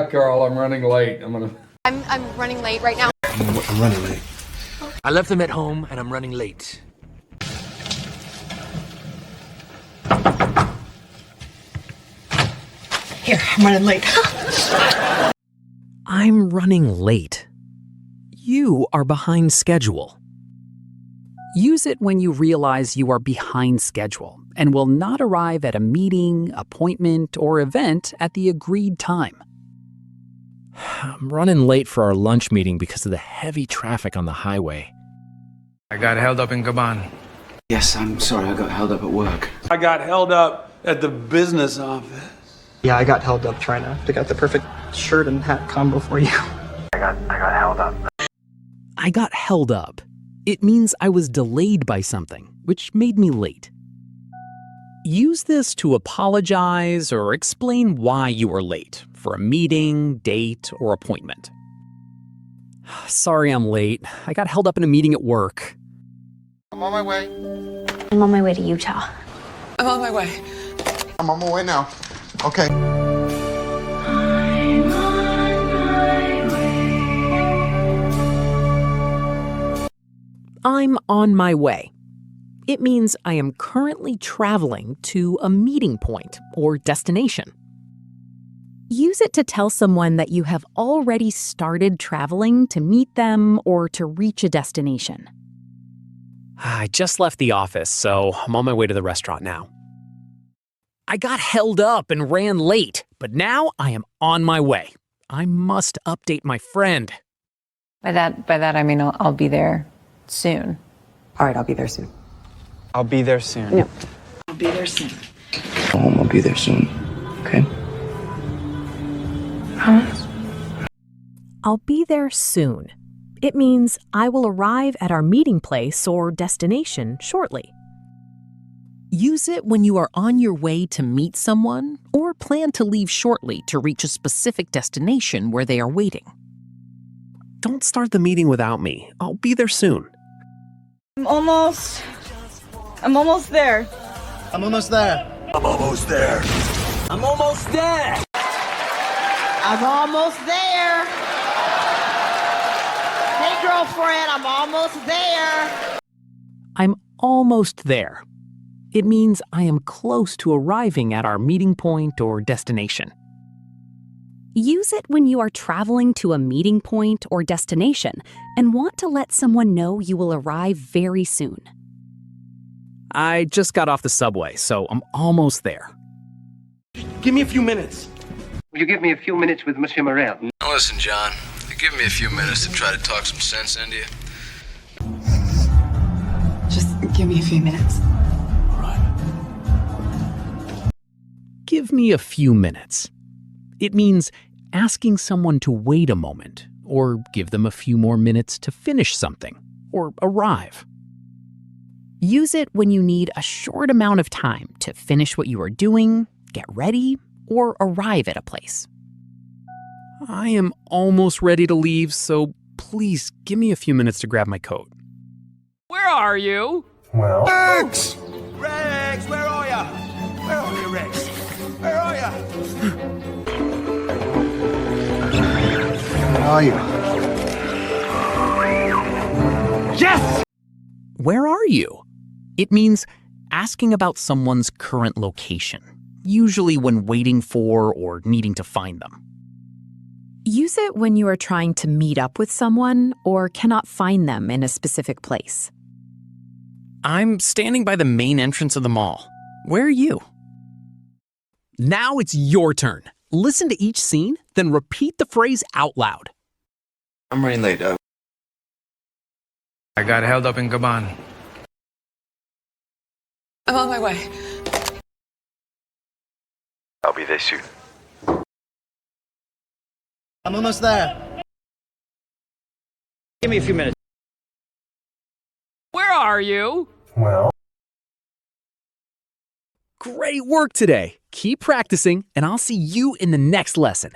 Carl, I'm running late. I'm running late right now. I'm running late. I left them at home and I'm running late. Here, I'm running late. I'm running late. You are behind schedule. Use it when you realize you are behind schedule and will not arrive at a meeting, appointment, or event at the agreed time. I'm running late for our lunch meeting because of the heavy traffic on the highway. I got held up in Caban. Yes, I'm sorry, I got held up at work. I got held up at the business office. Yeah, I got held up trying to pick out the perfect shirt and hat combo for you. I got held up. I got held up. It means I was delayed by something, which made me late. Use this to apologize or explain why you were late for a meeting, date, or appointment. Sorry I'm late. I got held up in a meeting at work. I'm on my way. I'm on my way to Utah. I'm on my way. I'm on my way now. Okay. I'm on my way. It means I am currently traveling to a meeting point or destination. Use it to tell someone that you have already started traveling to meet them or to reach a destination. I just left the office, so I'm on my way to the restaurant now. I got held up and ran late, but now I am on my way. I must update my friend. By that I mean I'll be there soon. All right, I'll be there soon. I'll be there soon. No. I'll be there soon. I'll be there soon. Okay? Promise? I'll be there soon. It means I will arrive at our meeting place or destination shortly. Use it when you are on your way to meet someone or plan to leave shortly to reach a specific destination where they are waiting. Don't start the meeting without me. I'll be there soon. I'm almost there. I'm almost there. I'm almost there. I'm almost there. Hey, girlfriend, I'm almost there. I'm almost there. It means I am close to arriving at our meeting point or destination. Use it when you are traveling to a meeting point or destination and want to let someone know you will arrive very soon. I just got off the subway, so I'm almost there. Give me a few minutes. Will you give me a few minutes with Monsieur Morel? Now listen, John. Give me a few minutes to try to talk some sense into you. Just give me a few minutes. Give me a few minutes. It means asking someone to wait a moment or give them a few more minutes to finish something or arrive. Use it when you need a short amount of time to finish what you are doing, get ready, or arrive at a place. I am almost ready to leave, so please give me a few minutes to grab my coat. Where are you? Rex! Rex, where are ya? Where are you, Rex? Where are ya? Where are you? Yes! Where are you? It means asking about someone's current location, usually when waiting for or needing to find them. Use it when you are trying to meet up with someone or cannot find them in a specific place. I'm standing by the main entrance of the mall. Where are you? Now it's your turn. Listen to each scene, then repeat the phrase out loud. I'm running late. I got held up in Caban. I'm on my way. I'll be there soon. I'm almost there. Give me a few minutes. Where are you? Great work today. Keep practicing, and I'll see you in the next lesson.